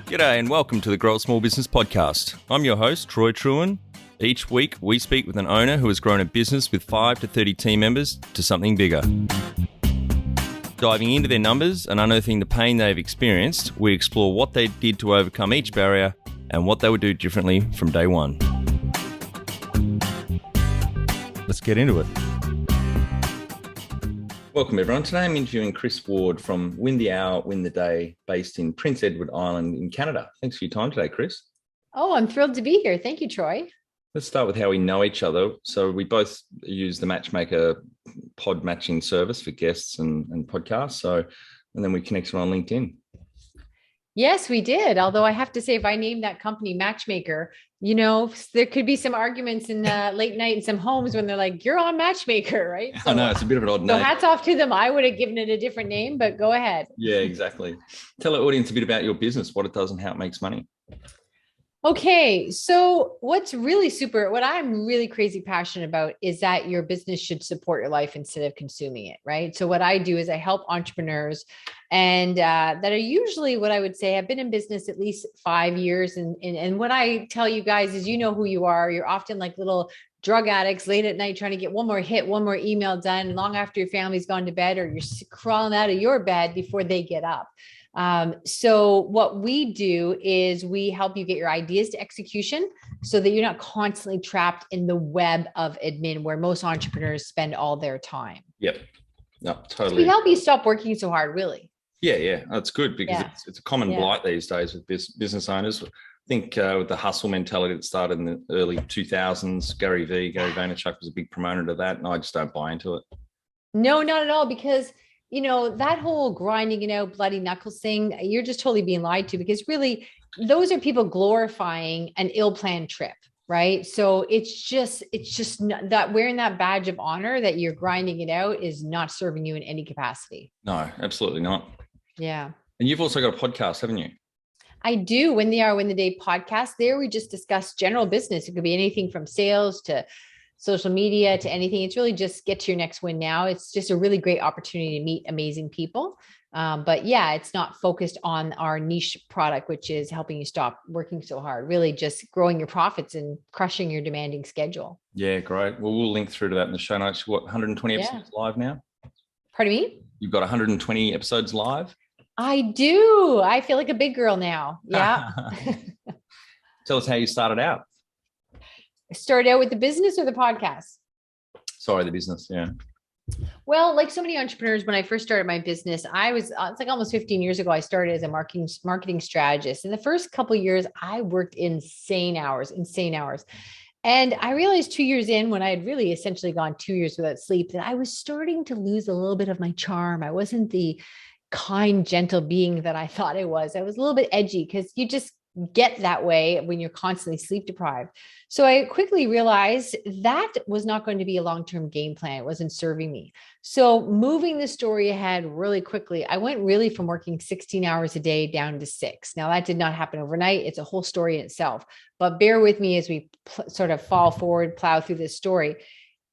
G'day and welcome to the Grow a Small Business Podcast. I'm your host, Troy Truen. Each week, we speak with an owner who has grown a business with 5 to 30 team members to something bigger. Diving into their numbers and unearthing the pain they've experienced, we explore what they did to overcome each barrier and what they would do differently from day one. Let's get into it. Welcome everyone. Today I'm interviewing Kris Ward from Win the Hour, Win the Day, based in Prince Edward Island in Canada. Thanks for your time today, Kris. Oh, I'm thrilled to be here. Thank you, Troy. Let's start with how we know each other. So we both use the Matchmaker pod matching service for guests and podcasts. And then we connected on LinkedIn. Yes, we did. Although I have to say, if I named that company Matchmaker, there could be some arguments in late night in some homes when they're like, you're on Matchmaker, right? So, I know, it's a bit of an odd name. So hats off to them. I would have given it a different name, but go ahead. Yeah, exactly. Tell our audience a bit about your business, what it does and how it makes money. Okay. So what I'm really crazy passionate about is that your business should support your life instead of consuming it, right? So what I do is I help entrepreneurs and that are usually what I would say have been in business at least 5 years. And what I tell you guys is, you know who you are. You're often like little drug addicts late at night trying to get one more hit, one more email done long after your family's gone to bed, or you're crawling out of your bed before they get up. So what we do is we help you get your ideas to execution so that you're not constantly trapped in the web of admin where most entrepreneurs spend all their time. Yep. No, totally. So we help you stop working so hard, really. Yeah. That's good because it's a common blight these days with business owners. I think with the hustle mentality that started in the early 2000s, Gary Vaynerchuk was a big proponent of that. And I just don't buy into it. No, not at all. Because that whole grinding it out, bloody knuckles thing, you're just totally being lied to, because really those are people glorifying an ill-planned trip, right? So it's just not, that wearing that badge of honor that you're grinding it out is not serving you in any capacity. No, absolutely not. Yeah. And you've also got a podcast, haven't you? I do. Win the Hour, Win the Day podcast. There we just discuss general business. It could be anything from sales to social media to anything. It's really just get to your next win now. It's just a really great opportunity to meet amazing people. But yeah, it's not focused on our niche product, which is helping you stop working so hard, really just growing your profits and crushing your demanding schedule. Yeah, great. Well, we'll link through to that in the show notes. What, 120 episodes live now? Pardon me? You've got 120 episodes live? I do. I feel like a big girl now. Yeah. Tell us how you started out. Started out with the business or the podcast? Sorry, the business. Yeah. Well, like so many entrepreneurs, when I first started my business, it's like almost 15 years ago, I started as a marketing strategist. In the first couple of years, I worked insane hours. And I realized 2 years in, when I had really essentially gone 2 years without sleep, that I was starting to lose a little bit of my charm. I wasn't the kind, gentle being that I thought I was. I was a little bit edgy because you just get that way when you're constantly sleep deprived. So I quickly realized that was not going to be a long-term game plan. It wasn't serving me. So moving the story ahead really quickly, I went really from working 16 hours a day down to 6. Now that did not happen overnight. It's a whole story in itself, but bear with me as we sort of fall forward, plow through this story.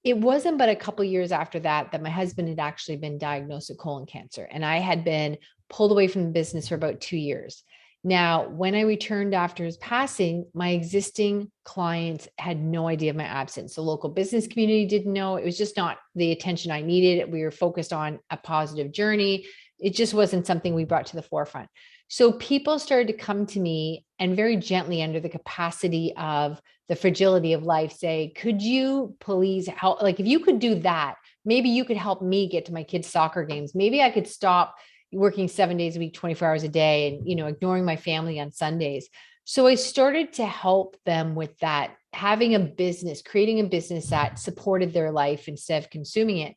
It wasn't but a couple of years after that my husband had actually been diagnosed with colon cancer, and I had been pulled away from the business for about 2 years. Now, when I returned after his passing, my existing clients had no idea of my absence. The local business community didn't know. It was just not the attention I needed. We were focused on a positive journey. It just wasn't something we brought to the forefront. So people started to come to me and very gently, under the capacity of the fragility of life, say, could you please help? Like, if you could do that, maybe you could help me get to my kids' soccer games. Maybe I could stop working 7 days a week, 24 hours a day, and, ignoring my family on Sundays. So I started to help them with that, having a business, creating a business that supported their life instead of consuming it.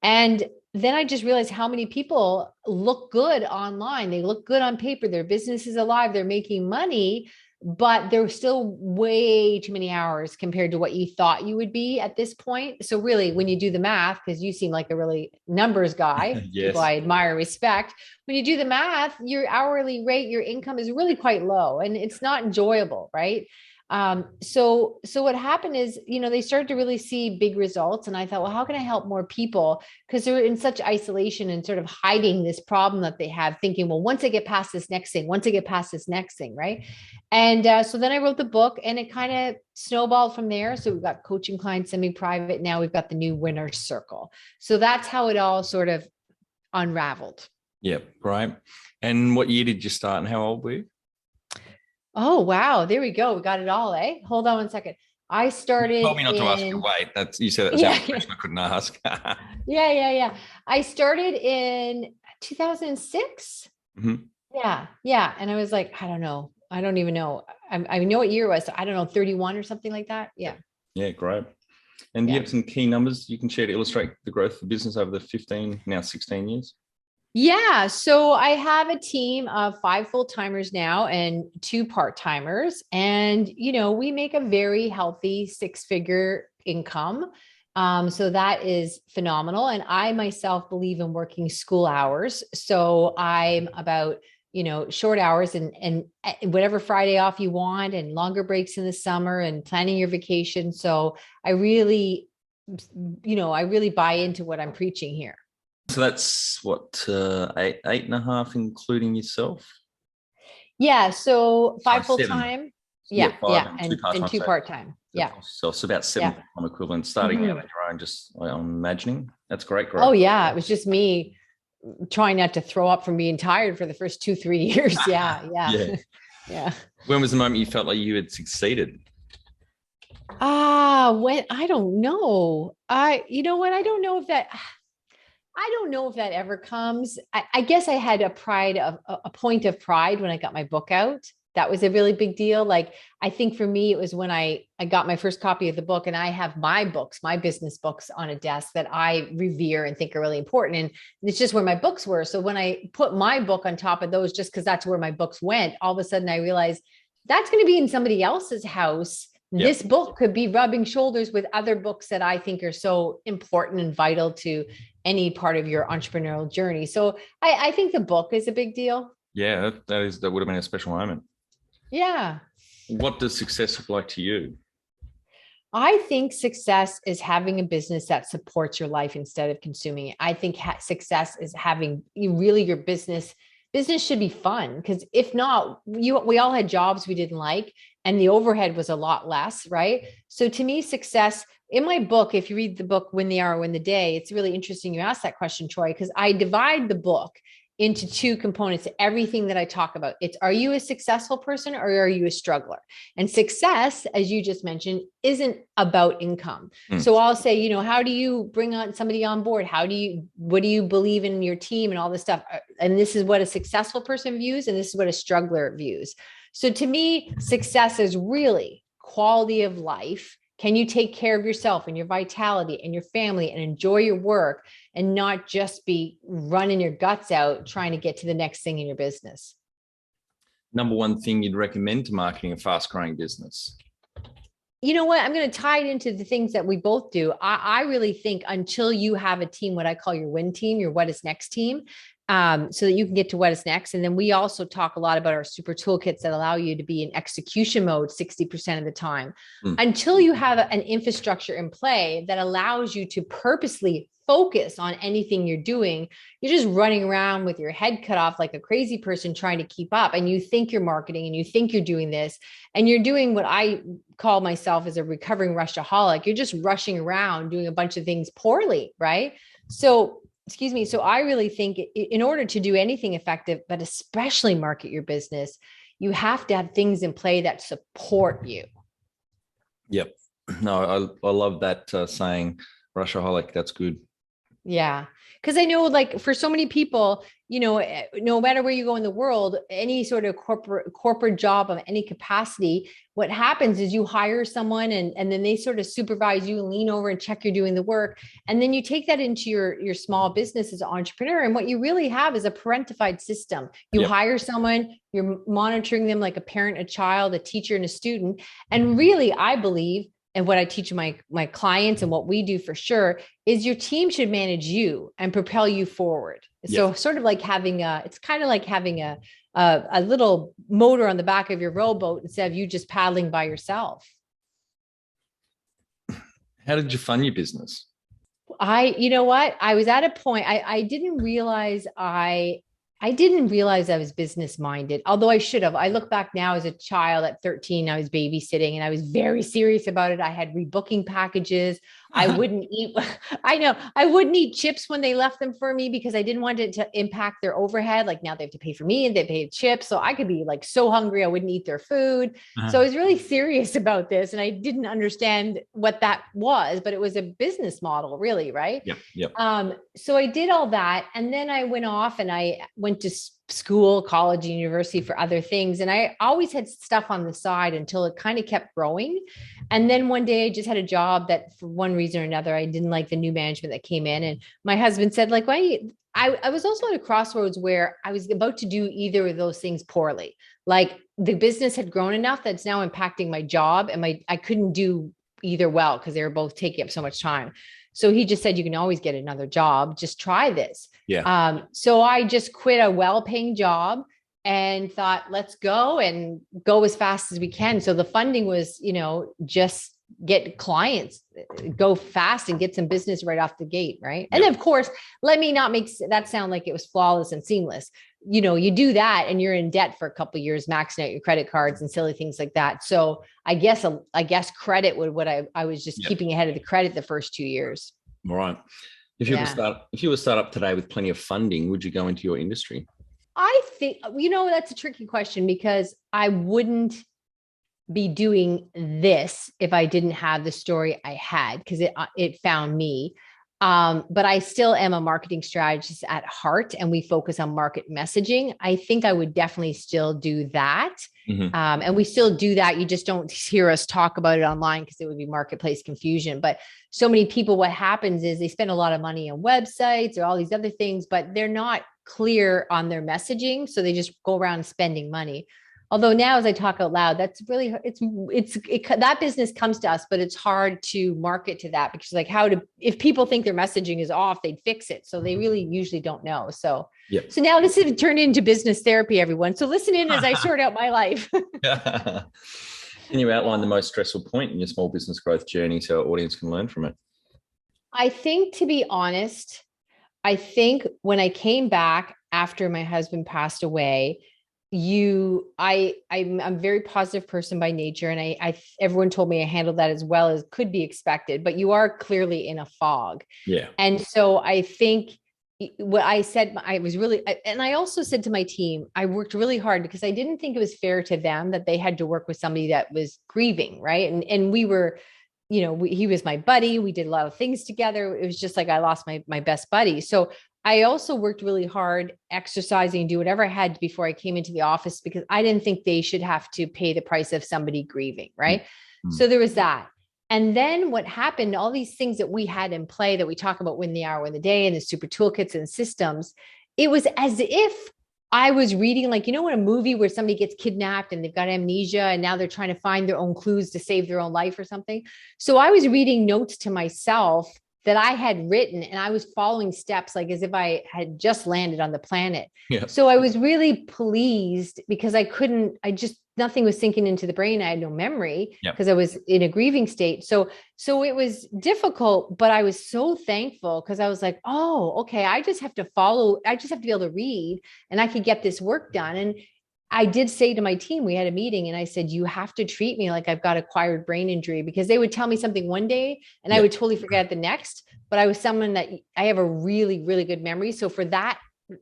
And then I just realized how many people look good online. They look good on paper. Their business is alive. They're making money, but there were still way too many hours compared to what you thought you would be at this point. So really, when you do the math, because you seem like a really numbers guy, yes. People I admire, respect. When you do the math, your hourly rate, your income is really quite low, and it's not enjoyable, right? So what happened is, they started to really see big results. And I thought, well, how can I help more people? Because they're in such isolation and sort of hiding this problem that they have, thinking, well, once I get past this next thing, right? And so then I wrote the book, and it kind of snowballed from there. So we've got coaching clients, semi-private. Now we've got the new winner's circle. So that's how it all sort of unraveled. Yep. Right. And what year did you start, and how old were you? Oh, wow. There we go. We got it all, eh? Hold on one second. I started. You told me not to ask your weight. You said that was a question I couldn't ask. Yeah. I started in 2006. Mm-hmm. Yeah. And I was like, I don't know. I don't even know. I know what year it was. So I don't know, 31 or something like that. Yeah. Yeah, great. And do you have some key numbers you can share to illustrate the growth of the business over the 15, now 16 years? Yeah. So I have a team of 5 full-timers now and 2 part-timers. And, we make a very healthy 6-figure income. So that is phenomenal. And I myself believe in working school hours. So I'm about, short hours and whatever Friday off you want, and longer breaks in the summer, and planning your vacation. So I really buy into what I'm preaching here. So that's what, 8.5, including yourself? Yeah. So 5 full-time. Yeah. And 2 part-time. Yeah. So it's about 7 full-time equivalent, starting out on your own, just I'm imagining. That's great. Oh yeah. It was just me trying not to throw up from being tired for the first 2-3 years. Yeah. When was the moment you felt like you had succeeded? When, I don't know. You know what? I don't know if that ever comes. I guess I had a point of pride when I got my book out. That was a really big deal. Like, I think for me, it was when I got my first copy of the book, and I have my business books on a desk that I revere and think are really important. And it's just where my books were. So when I put my book on top of those, just because that's where my books went, all of a sudden I realized that's going to be in somebody else's house. Yep. This book could be rubbing shoulders with other books that I think are so important and vital to any part of your entrepreneurial journey. So I think the book is a big deal. Yeah, that would have been a special moment. Yeah. What does success look like to you? I think success is having a business that supports your life instead of consuming it. I think success is having your business. Business should be fun, because if not, we all had jobs we didn't like, and the overhead was a lot less, right? So to me, success, in my book, if you read the book, Win the Hour, Win the Day, it's really interesting you asked that question, Troy, because I divide the book into 2 components to everything that I talk about. It's, are you a successful person, or are you a struggler? And success, as you just mentioned, isn't about income. So I'll say, how do you bring on somebody on board? What do you believe in your team and all this stuff? And this is what a successful person views, and this is what a struggler views. So to me, success is really quality of life. Can you take care of yourself and your vitality and your family and enjoy your work, and not just be running your guts out trying to get to the next thing in your business? Number one thing you'd recommend to marketing a fast-growing business? You know what? I'm going to tie it into the things that we both do. I really think until you have a team, what I call your win team, your what is next team, so that you can get to what is next. And then we also talk a lot about our super toolkits that allow you to be in execution mode 60% of the time. Until you have an infrastructure in play that allows you to purposely focus on anything you're doing, you're just running around with your head cut off like a crazy person trying to keep up. And you think you're marketing, and you think you're doing this, and you're doing what I call myself as a recovering rushaholic. You're just rushing around doing a bunch of things poorly, right? So I really think in order to do anything effective, but especially market your business, you have to have things in play that support you. Yep. No, I love that saying, rushaholic. That's good. Yeah. Because I know, like, for so many people, no matter where you go in the world, any sort of corporate job of any capacity, what happens is you hire someone and then they sort of supervise you and lean over and check you're doing the work. And then you take that into your small business as an entrepreneur. And what you really have is a parentified system. You hire someone, you're monitoring them like a parent, a child, a teacher, and a student. And really, I believe, and what I teach my clients and what we do for sure, is your team should manage you and propel you forward. So sort of like it's kind of like having a little motor on the back of your rowboat instead of you just paddling by yourself. How did you fund your business? You know what? I was at a point, I didn't realize I was business minded, although I should have. I look back now as a child at 13, I was babysitting and I was very serious about it. I had rebooking packages. I wouldn't eat. I know I wouldn't eat chips when they left them for me because I didn't want it to impact their overhead. Like now they have to pay for me and they pay chips. So I could be like so hungry, I wouldn't eat their food. So I was really serious about this and I didn't understand what that was, but it was a business model really. Right. Yep. So I did all that. And then I went off and I went to school, college, and university for other things. And I always had stuff on the side until it kind of kept growing. And then one day I just had a job that for one reason or another, I didn't like the new management that came in. And my husband said, like, I was also at a crossroads where I was about to do either of those things poorly. Like the business had grown enough that's now impacting my job and I couldn't do either well because they were both taking up so much time. So he just said, you can always get another job. Just try this. Yeah. So I just quit a well-paying job and thought, let's go and go as fast as we can. So the funding was, just get clients, go fast and get some business right off the gate. Right. And of course, let me not make that sound like it was flawless and seamless. You do that and you're in debt for a couple of years, maxing out your credit cards and silly things like that. So I guess credit would what I was just keeping ahead of the credit the first 2 years. All right. If you were to start up today with plenty of funding, would you go into your industry? I think, that's a tricky question because I wouldn't be doing this if I didn't have the story I had because it found me. But I still am a marketing strategist at heart and we focus on market messaging. I think I would definitely still do that. Mm-hmm. And we still do that. You just don't hear us talk about it online because it would be marketplace confusion. But so many people, what happens is they spend a lot of money on websites or all these other things, but they're not clear on their messaging. So they just go around spending money. Although now as I talk out loud, that's really, that business comes to us, but it's hard to market to that because if people think their messaging is off, they'd fix it. So they really usually don't know. So, So now this has turned into business therapy, everyone. So listen in as I sort out my life. Can you outline the most stressful point in your small business growth journey so our audience can learn from it? I think, to be honest, when I came back after my husband passed away, I'm a very positive person by nature. And everyone told me I handled that as well as could be expected, but you are clearly in a fog. Yeah. And so I think what I said, and I also said to my team, I worked really hard because I didn't think it was fair to them that they had to work with somebody that was grieving. Right. And we were, he was my buddy. We did a lot of things together. It was just like I lost my best buddy. So I also worked really hard exercising and do whatever I had before I came into the office because I didn't think they should have to pay the price of somebody grieving. Right. Mm-hmm. So there was that. And then what happened, all these things that we had in play that we talk about win the hour, win the day and the super toolkits and systems, it was as if I was reading, like, in a movie where somebody gets kidnapped and they've got amnesia and now they're trying to find their own clues to save their own life or something. So I was reading notes to myself that I had written and I was following steps like as if I had just landed on the planet. Yeah. So I was really pleased because nothing was sinking into the brain. I had no memory because I was in a grieving state. So it was difficult, but I was so thankful because I was like, oh, okay, I just have to be able to read and I could get this work done. And I did say to my team, we had a meeting and I said, you have to treat me like I've got acquired brain injury because they would tell me something one day and I would totally forget the next, but I was someone that I have a really, really good memory. So for that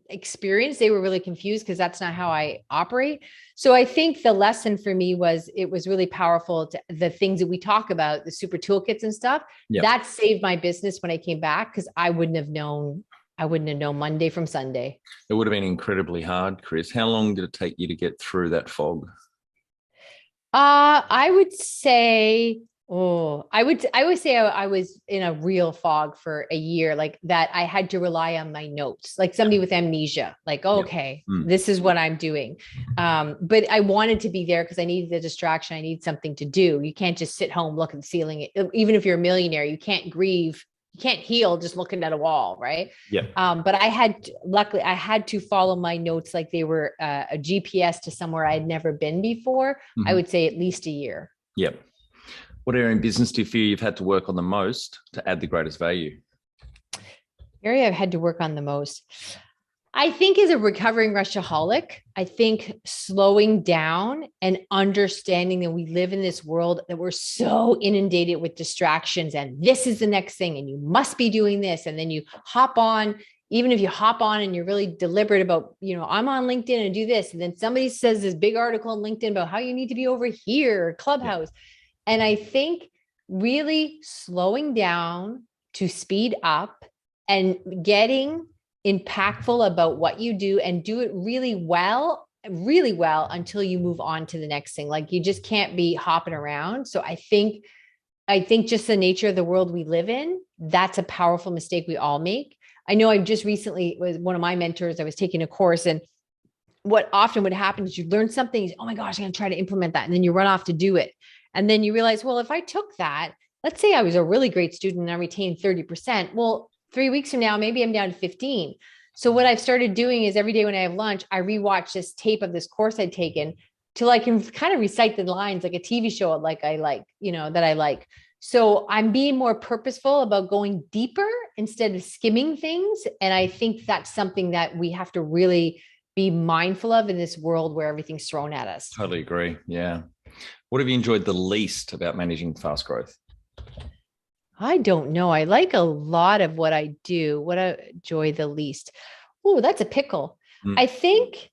experience, they were really confused because that's not how I operate. So I think the lesson for me was, it was really powerful to the things that we talk about, the super toolkits and stuff that saved my business when I came back. Cause I wouldn't have known Monday from Sunday. It would have been incredibly hard, Kris. How long did it take you to get through that fog? I would say, I would say I was in a real fog for a year, like that. I had to rely on my notes, like somebody with amnesia, like, okay, this is what I'm doing. But I wanted to be there because I needed the distraction. I need something to do. You can't just sit home, look at the ceiling. Even if you're a millionaire, you can't grieve you can't heal just looking at a wall. Right. Yeah. But luckily I had to follow my notes like they were a GPS to somewhere I'd never been before. I would say at least a year. Yep. What area in business do you feel you've had to work on the most to add the greatest value? Area I've had to work on the most, I think, as a recovering rushaholic, I think slowing down and understanding that we live in this world that we're so inundated with distractions, and this is the next thing, and you must be doing this. And then you hop on, even if you hop on and you're really deliberate about, I'm on LinkedIn and do this. And then somebody says this big article on LinkedIn about how you need to be over here, Clubhouse. Yeah. And I think really slowing down to speed up and getting impactful about what you do and do it really well until you move on to the next thing. Like you just can't be hopping around. So I think just the nature of the world we live in, that's a powerful mistake we all make. I know I just recently was one of my mentors, I was taking a course, and what often would happen is you learn something, you say, oh my gosh, I'm going to try to implement that. And then you run off to do it. And then you realize, well, if I took that, let's say I was a really great student and I retained 30%. Well, 3 weeks from now, maybe I'm down to 15. So what I've started doing is every day when I have lunch, I rewatch this tape of this course I'd taken till I can kind of recite the lines like a TV show that I like. So I'm being more purposeful about going deeper instead of skimming things. And I think that's something that we have to really be mindful of in this world where everything's thrown at us. Totally agree. Yeah. What have you enjoyed the least about managing fast growth? I don't know. I like a lot of what I do. What I enjoy the least. Oh, that's a pickle. I think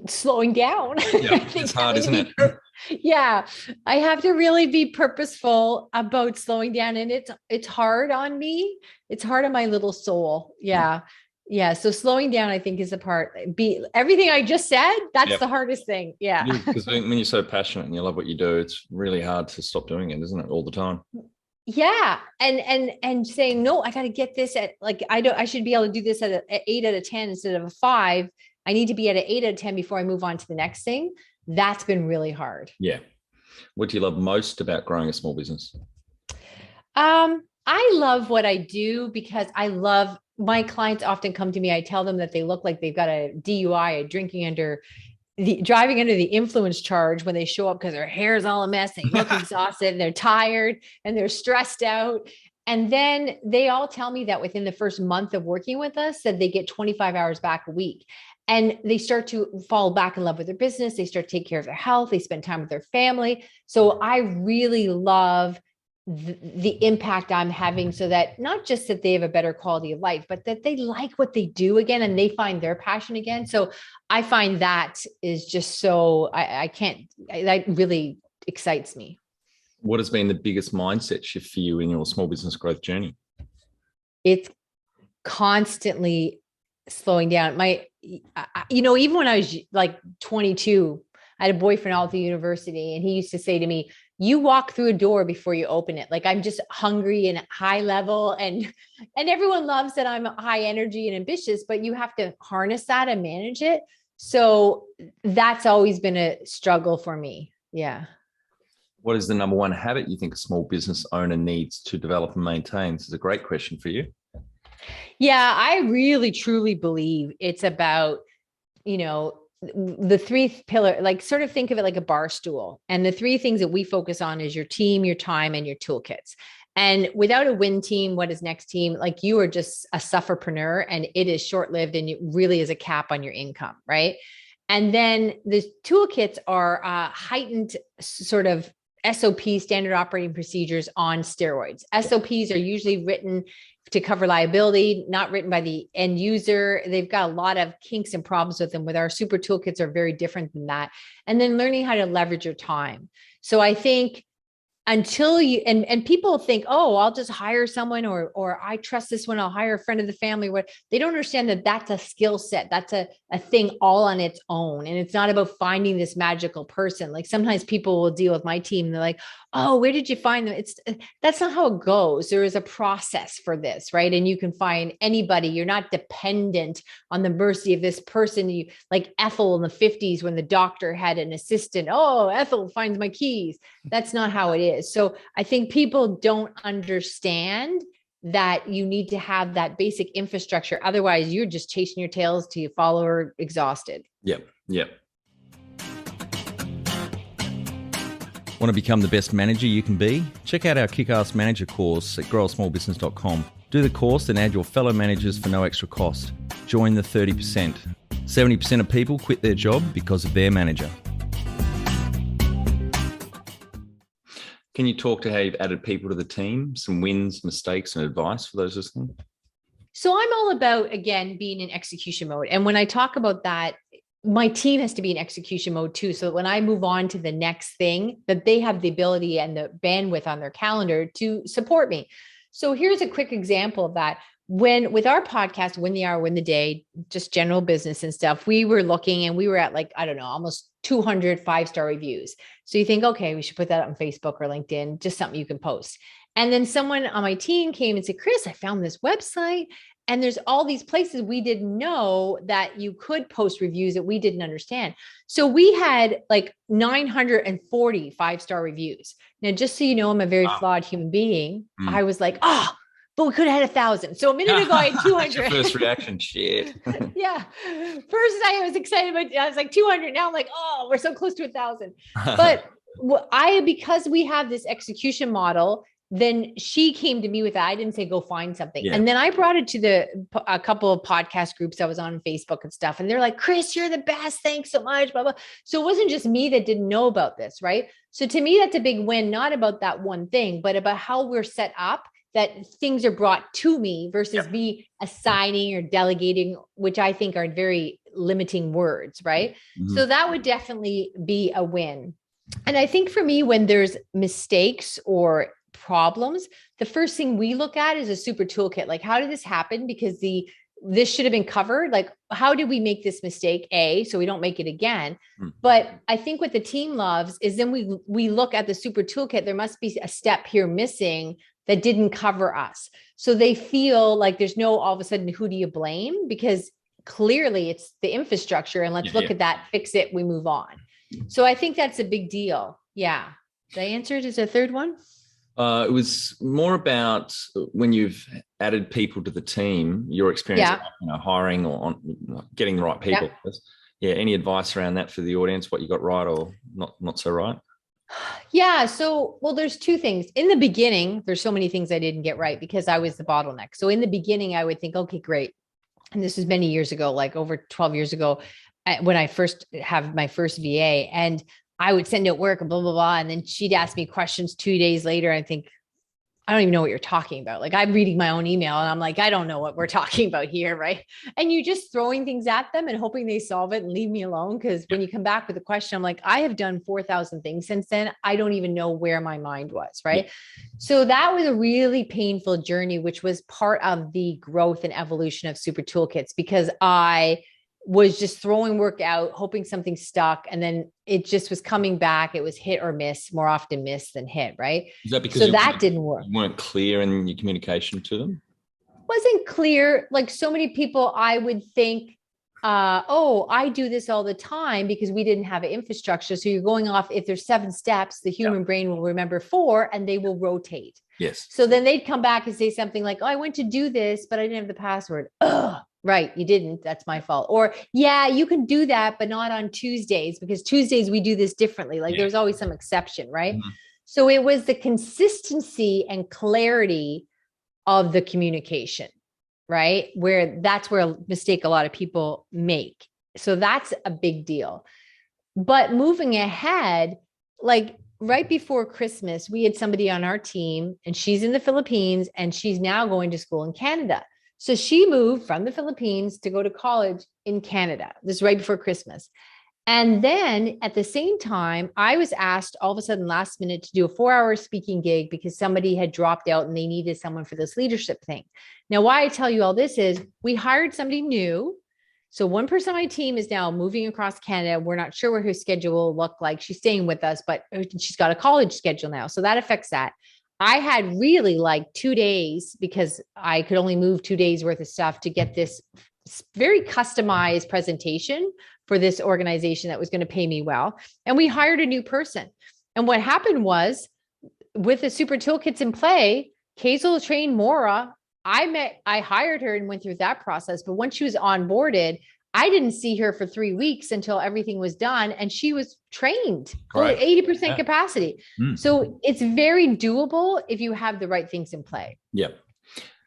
slowing down. Yeah, it's hard, isn't it? Yeah. I have to really be purposeful about slowing down. And it's hard on me. It's hard on my little soul. Yeah. Yeah. So slowing down, I think, is the part. Everything I just said, that's the hardest thing. Yeah. Because when you're so passionate and you love what you do, it's really hard to stop doing it, isn't it? All the time. Yeah. And saying, no, I got to get this at I should be able to do this at 8 out of 10 instead of a 5. I need to be at an 8 out of 10 before I move on to the next thing. That's been really hard. Yeah. What do you love most about growing a small business? I love what I do because my clients often come to me. I tell them that they look like they've got a DUI, driving under the influence charge when they show up because their hair is all a mess. They look exhausted, they're tired, and they're stressed out. And then they all tell me that within the first month of working with us, that they get 25 hours back a week. And they start to fall back in love with their business. They start to take care of their health. They spend time with their family. So I really love the impact I'm having, so that not just that they have a better quality of life, but that they like what they do again and they find their passion again. So I find that is just so, that really excites me. What has been the biggest mindset shift for you in your small business growth journey? It's constantly slowing down. Even when I was like 22, I had a boyfriend all through university, and he used to say to me, you walk through a door before you open it. Like, I'm just hungry and high level, and everyone loves that I'm high energy and ambitious, but you have to harness that and manage it. So that's always been a struggle for me. Yeah. What is the number one habit you think a small business owner needs to develop and maintain? This is a great question for you. Yeah, I really, truly believe it's about, the 3 pillar, like sort of think of it like a bar stool. And the 3 things that we focus on is your team, your time, and your toolkits. And without a win team, what is next team? Like, you are just a sufferpreneur, and it is short-lived, and it really is a cap on your income, right? And then the toolkits are heightened sort of SOP, standard operating procedures on steroids. SOPs are usually written to cover liability, not written by the end user. They've got a lot of kinks and problems with them. With our super toolkits are very different than that. And then learning how to leverage your time. So I think until you, and people think, oh, I'll just hire someone, or I trust this one, I'll hire a friend of the family. What they don't understand, that that's a skill set. That's a thing all on its own. And it's not about finding this magical person. Like, sometimes people will deal with my team. They're like, oh, where did you find them? That's not how it goes. There is a process for this, right? And you can find anybody. You're not dependent on the mercy of this person. You, like Ethel in the 50s, when the doctor had an assistant. Oh, Ethel finds my keys. That's not how it is. is. So I think people don't understand that you need to have that basic infrastructure. Otherwise, you're just chasing your tails till you fall over exhausted. Yep. Want to become the best manager you can be? Check out our Kick-Ass Manager course at growasmallbusiness.com. Do the course and add your fellow managers for no extra cost. Join the 30%. 70% of people quit their job because of their manager. Can you talk to how you've added people to the team, some wins, mistakes, and advice for those listening? So I'm all about, again, being in execution mode. And when I talk about that, my team has to be in execution mode too. So when I move on to the next thing, that they have the ability and the bandwidth on their calendar to support me. So here's a quick example of that. With our podcast, Win the Hour, Win the Day, just general business and stuff, we were looking and we were at almost 200 5-star reviews. So you think, okay, we should put that on Facebook or LinkedIn, just something you can post. And then someone on my team came and said, Kris, I found this website and there's all these places we didn't know that you could post reviews that we didn't understand. So we had 940 5-star reviews. Now, just so you know, I'm a very flawed human being. I was like, but we could have had 1,000. So a minute ago, I had 200. That's your first reaction, shit. Yeah. First, I was excited, but I was like 200. Now I'm like, oh, we're so close to 1,000. But because we have this execution model, then she came to me with that. I didn't say, go find something. Yeah. And then I brought it to a couple of podcast groups I was on Facebook and stuff. And they're like, Kris, you're the best. Thanks so much. Blah, blah. So it wasn't just me that didn't know about this. Right. So to me, that's a big win, not about that one thing, but about how we're set up, that things are brought to me versus me assigning or delegating, which I think are very limiting words. Right. Mm-hmm. So that would definitely be a win. And I think for me, when there's mistakes or problems, the first thing we look at is a super toolkit. Like, how did this happen? Because this should have been covered. Like, how did we make this mistake? So we don't make it again. But I think what the team loves is then we look at the super toolkit. There must be a step here missing that didn't cover us. So they feel like there's no, all of a sudden, who do you blame? Because clearly it's the infrastructure, and let's look at that, fix it, we move on. So I think that's a big deal. Yeah. Did I answer it as a third one? It was more about when you've added people to the team, your experience of, hiring or getting the right people. Yeah. Any advice around that for the audience, what you got right or not so right? Yeah. So, there's two things. In the beginning, there's so many things I didn't get right because I was the bottleneck. So in the beginning, I would think, okay, great. And this was many years ago, like over 12 years ago, when I first have my first VA, and I would send out work and blah, blah, blah. And then she'd ask me questions 2 days later. I think, I don't even know what you're talking about. Like, I'm reading my own email and I'm like, I don't know what we're talking about here. Right. And you're just throwing things at them and hoping they solve it and leave me alone. Cause when you come back with a question, I'm like, I have done 4,000 things since then. I don't even know where my mind was. Right. Yeah. So that was a really painful journey, which was part of the growth and evolution of Super Toolkits, because I was just throwing work out, hoping something stuck. And then it just was coming back. It was hit or miss, more often miss than hit. Right. Is that because that didn't work? You weren't clear in your communication to them? Wasn't clear. Like, so many people, I would think, I do this all the time, because we didn't have an infrastructure. So you're going off, if there's 7 steps, the human brain will remember 4 and they will rotate. Yes. So then they'd come back and say something like, I went to do this, but I didn't have the password. Right. You didn't. That's my fault. Or, yeah, you can do that, but not on Tuesdays, because Tuesdays we do this differently. Like, there's always some exception. Right. Mm-hmm. So it was the consistency and clarity of the communication, right? That's where a mistake a lot of people make. So that's a big deal. But moving ahead, like right before Christmas, we had somebody on our team, and she's in the Philippines and she's now going to school in Canada. So she moved from the Philippines to go to college in Canada. This is right before Christmas. And then at the same time, I was asked all of a sudden last minute to do a 4-hour speaking gig because somebody had dropped out and they needed someone for this leadership thing. Now, why I tell you all this is we hired somebody new. So one person on my team is now moving across Canada. We're not sure what her schedule will look like. She's staying with us, but she's got a college schedule now. So that affects that. I had really like 2 days, because I could only move 2 days worth of stuff to get this very customized presentation for this organization that was going to pay me well. And we hired a new person. And what happened was with the super toolkits in play, Kazel trained Maura. I hired her and went through that process. But once she was onboarded, I didn't see her for 3 weeks until everything was done. And she was trained fully 80% capacity. So it's very doable if you have the right things in play. Yep.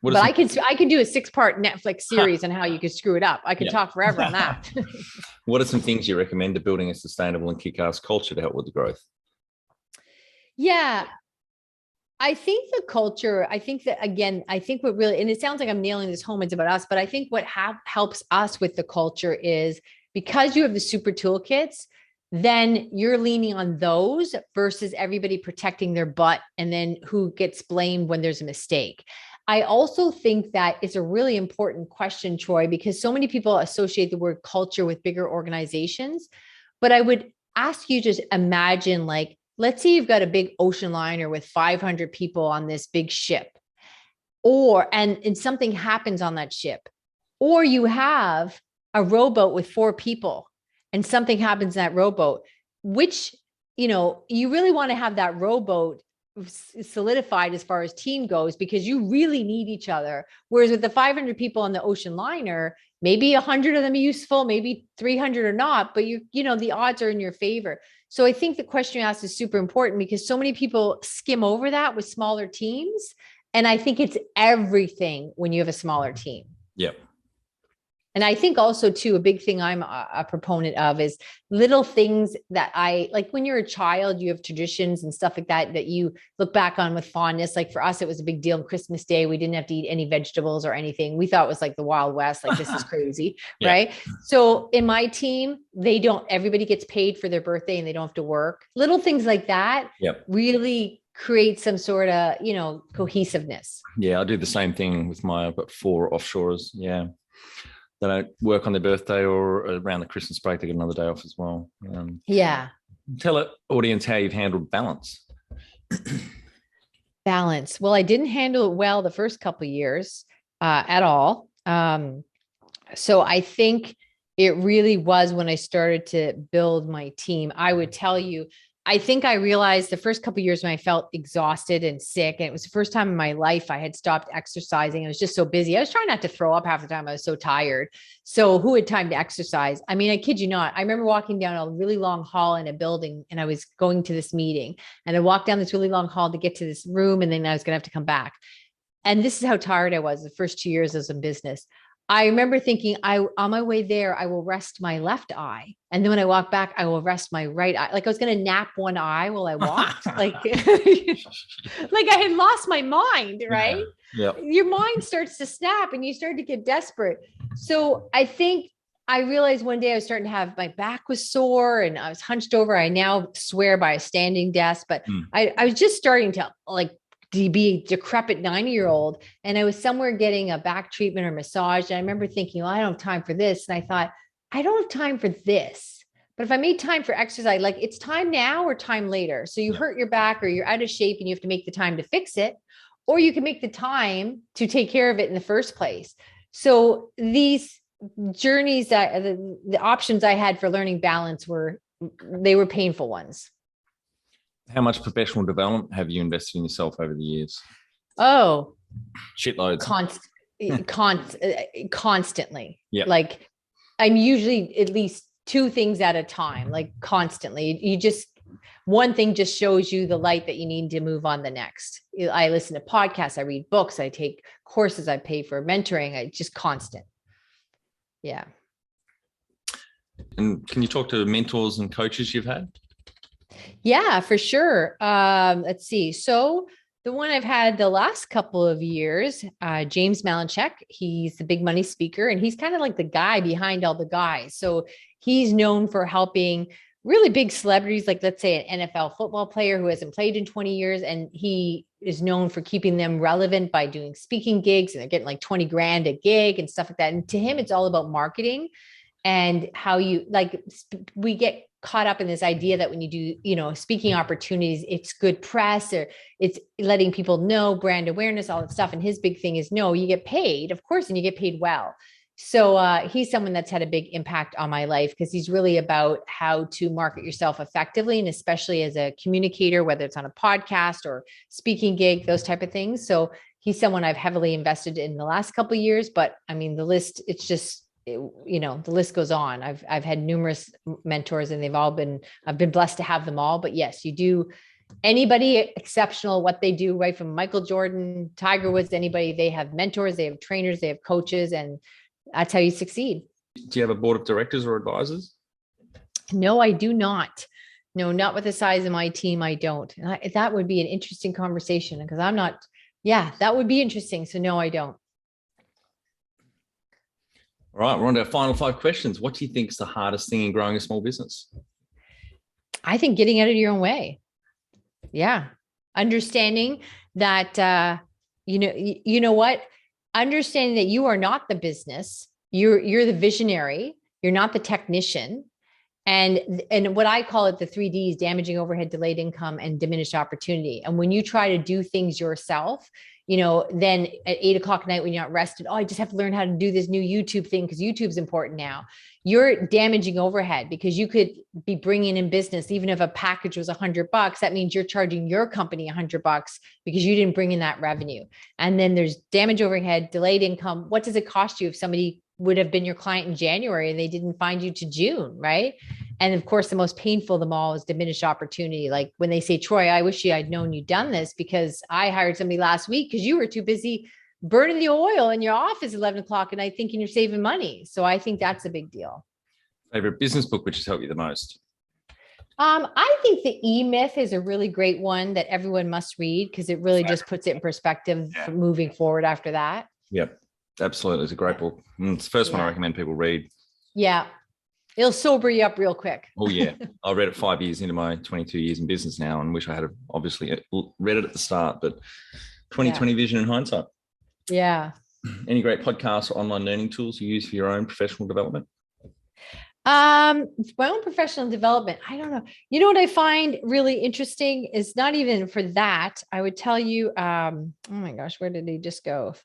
But I could do a 6-part Netflix series on how you could screw it up. I could talk forever on that. What are some things you recommend to building a sustainable and kick-ass culture to help with the growth? Yeah. I think the culture, I think what really, and it sounds like I'm nailing this home, it's about us, but I think what helps us with the culture is because you have the super toolkits, then you're leaning on those versus everybody protecting their butt and then who gets blamed when there's a mistake. I also think that it's a really important question, Troy, because so many people associate the word culture with bigger organizations. But I would ask you to imagine, like, let's say you've got a big ocean liner with 500 people on this big ship, and something happens on that ship, or you have a rowboat with 4 people and something happens in that rowboat, which, you really want to have that rowboat solidified as far as team goes, because you really need each other. Whereas with the 500 people on the ocean liner, maybe 100 of them are useful, maybe 300 are not, but the odds are in your favor. So I think the question you asked is super important because so many people skim over that with smaller teams. And I think it's everything when you have a smaller team. Yep. And I think also too, a big thing I'm a proponent of is little things that like when you're a child, you have traditions and stuff like that you look back on with fondness. Like for us, it was a big deal on Christmas Day. We didn't have to eat any vegetables or anything. We thought it was like the Wild West, like this is crazy. Yeah. Right. So in my team, everybody gets paid for their birthday and they don't have to work. Little things like that really create some sort of, cohesiveness. Yeah. I do the same thing with I've got 4 offshorers. Yeah. They don't work on their birthday or around the Christmas break. They get another day off as well. Tell the audience how you've handled balance. Balance. Well, I didn't handle it well the first couple of years at all. So I think it really was when I started to build my team. I would tell you, I think I realized the first couple of years when I felt exhausted and sick, and it was the first time in my life I had stopped exercising. I was just so busy. I was trying not to throw up half the time. I was so tired. So who had time to exercise? I mean, I kid you not. I remember walking down a really long hall in a building and I was going to this meeting and I walked down this really long hall to get to this room. And then I was going to have to come back. And this is how tired I was the first 2 years as a business. I remember thinking, on my way there, I will rest my left eye. And then when I walk back, I will rest my right eye. Like I was going to nap one eye while I walked. like I had lost my mind, right? Yeah. Your mind starts to snap and you start to get desperate. So I think I realized one day I was starting to have, my back was sore and I was hunched over. I now swear by a standing desk, but I was just starting to be a decrepit 90-year-old. And I was somewhere getting a back treatment or massage. And I remember thinking, well, I don't have time for this. And I thought, I don't have time for this, but if I made time for exercise, like it's time now or time later. So you hurt your back or you're out of shape and you have to make the time to fix it, or you can make the time to take care of it in the first place. So these journeys that the options I had for learning balance were painful ones. How much professional development have you invested in yourself over the years? Oh, shitloads. Constantly. Yeah. Like I'm usually at least 2 things at a time, like constantly. One thing just shows you the light that you need to move on the next. I listen to podcasts, I read books, I take courses, I pay for mentoring. I just constant. Yeah. And can you talk to mentors and coaches you've had? Yeah, for sure. Let's see. So the one I've had the last couple of years, James Malinchak, he's the big money speaker and he's kind of like the guy behind all the guys. So he's known for helping really big celebrities, like let's say an NFL football player who hasn't played in 20 years. And he is known for keeping them relevant by doing speaking gigs and they're getting like 20 grand a gig and stuff like that. And to him, it's all about marketing and how we get caught up in this idea that when you do, speaking opportunities, it's good press or it's letting people know, brand awareness, all that stuff. And his big thing is, no, you get paid, of course, and you get paid well. So he's someone that's had a big impact on my life because he's really about how to market yourself effectively, and especially as a communicator, whether it's on a podcast or speaking gig, those type of things. So he's someone I've heavily invested in the last couple of years. But I mean, the list, it's just, the list goes on. I've had numerous mentors, and I've been blessed to have them all. But yes, you do. Anybody exceptional, what they do, right from Michael Jordan, Tiger Woods, anybody, they have mentors, they have trainers, they have coaches, and that's how you succeed. Do you have a board of directors or advisors? No, I do not. No, not with the size of my team. I don't. That would be an interesting conversation because I'm not. Yeah, that would be interesting. So no, I don't. All right, we're on to our final 5 questions. What do you think is the hardest thing in growing a small business? I think getting out of your own way. Yeah. Understanding that, you know what? Understanding that you are not the business, you're the visionary, you're not the technician. And what I call it, the 3Ds: damaging overhead, delayed income, and diminished opportunity. And when you try to do things yourself, then at 8:00 at night when you're not rested, I just have to learn how to do this new YouTube thing because YouTube's important now. You're damaging overhead because you could be bringing in business. Even if a package was $100, that means you're charging your company $100 because you didn't bring in that revenue. And then there's damage overhead, delayed income. What does it cost you if somebody would have been your client in January and they didn't find you to June, right? And of course, the most painful of them all is diminished opportunity. Like when they say, Troy, I wish I'd known you'd done this because I hired somebody last week because you were too busy burning the oil in your office at 11 o'clock at night thinking you're saving money. So I think that's a big deal. Favorite business book which has helped you the most? I think the E-Myth is a really great one that everyone must read because it really just puts it in perspective for moving forward after that. Yep, absolutely. It's a great book. It's the first one I recommend people read. Yeah. It'll sober you up real quick. Oh, yeah. I read it 5 years into my 22 years in business now and wish I had obviously read it at the start, but 2020 vision in hindsight. Yeah. Any great podcasts or online learning tools you use for your own professional development? My own professional development. I don't know. You know what I find really interesting is not even for that. I would tell you, oh my gosh, where did he just go?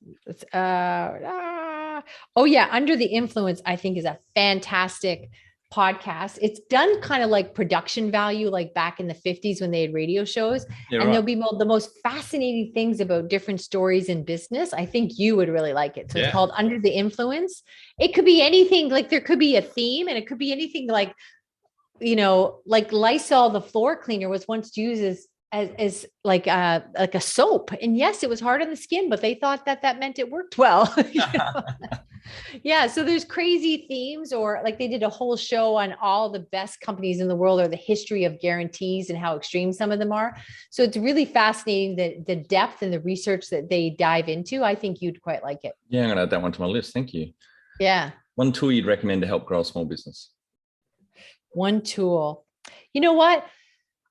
Oh yeah. Under the Influence, I think is a fantastic podcast. It's done kind of like production value, like back in the 50s when they had radio shows. Yeah, and there'll be the most fascinating things about different stories in business. I think you would really like it. So it's called Under the Influence. It could be anything, like there could be a theme, and it could be anything like, like Lysol, the floor cleaner, was once used as like a soap. And yes, it was hard on the skin, but they thought that meant it worked well. Yeah. So there's crazy themes, or like they did a whole show on all the best companies in the world or the history of guarantees and how extreme some of them are. So it's really fascinating the depth and the research that they dive into. I think you'd quite like it. Yeah. I'm going to add that one to my list. Thank you. Yeah. One tool you'd recommend to help grow a small business? One tool. You know what?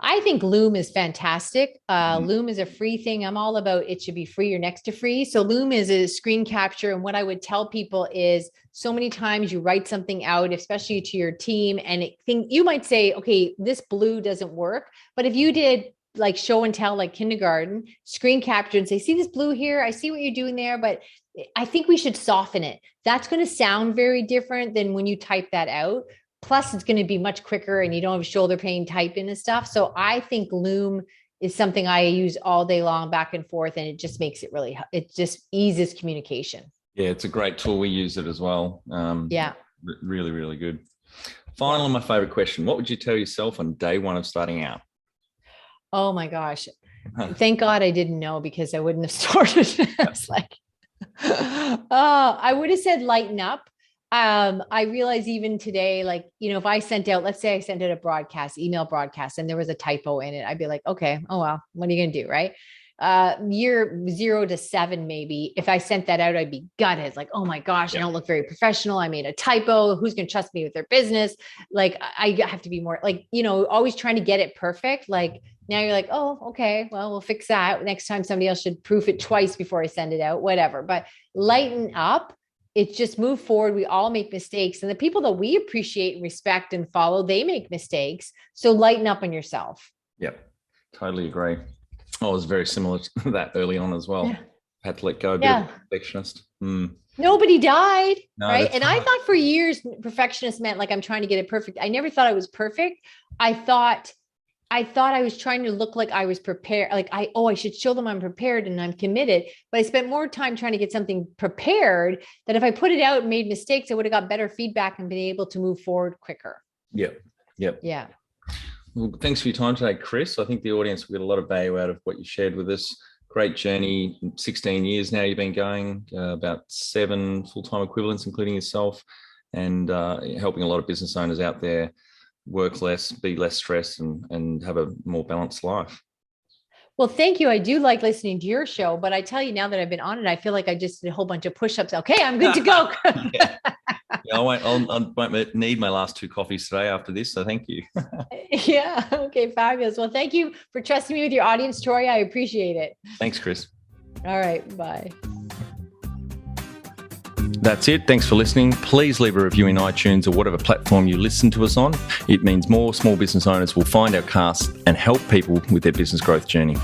I think Loom is fantastic. Loom is a free thing. I'm all about it should be free or next to free. So Loom is a screen capture. And what I would tell people is so many times you write something out, especially to your team, and you might say, okay, this blue doesn't work. But if you did like show and tell, like kindergarten, screen capture and say, see this blue here? I see what you're doing there, but I think we should soften it. That's going to sound very different than when you type that out. Plus, it's going to be much quicker and you don't have shoulder pain typing and stuff. So I think Loom is something I use all day long, back and forth, and it just makes it just eases communication. Yeah, it's a great tool. We use it as well. Really, really good. Finally, my favorite question. What would you tell yourself on day one of starting out? Oh my gosh. Thank God I didn't know, because I wouldn't have started. I was like, I would have said lighten up. I realize even today, like, if I sent out, let's say I sent out a email broadcast, and there was a typo in it, I'd be like, okay, oh, well, what are you going to do? Right. Year 0 to 7, maybe if I sent that out, I'd be gutted. Like, oh my gosh, I don't look very professional. I made a typo. Who's going to trust me with their business? Like, I have to be more like, always trying to get it perfect. Like now you're like, oh, okay, well, we'll fix that. Next time somebody else should proof it twice before I send it out, whatever, but lighten up. It's just move forward. We all make mistakes, and the people that we appreciate and respect and follow, they make mistakes. So lighten up on yourself. Yep. Totally agree. I was very similar to that early on as well. Yeah. Had to let go, a bit of a perfectionist. Nobody died, No, right? And right. I thought for years perfectionist meant like I'm trying to get it perfect. I never thought I was perfect. I thought I was trying to look like I was prepared. Like I should show them I'm prepared and I'm committed. But I spent more time trying to get something prepared that if I put it out and made mistakes, I would have got better feedback and been able to move forward quicker. Yep. Yeah. Well, thanks for your time today, Kris. I think the audience will get a lot of value out of what you shared with us. Great journey. 16 years now you've been going, about 7 full-time equivalents, including yourself, and helping a lot of business owners out there work less, be less stressed, and have a more balanced life. Well, thank you. I do like listening to your show, but I tell you now that I've been on it, I feel like I just did a whole bunch of push-ups. Okay, I'm good to go. Yeah, I won't need my last 2 coffees today after this, so thank you. Yeah. Okay, fabulous. Well, thank you for trusting me with your audience, Tori. I appreciate it. Thanks, Kris. All right, bye. That's it. Thanks for listening. Please leave a review in iTunes or whatever platform you listen to us on. It means more small business owners will find our cast and help people with their business growth journey.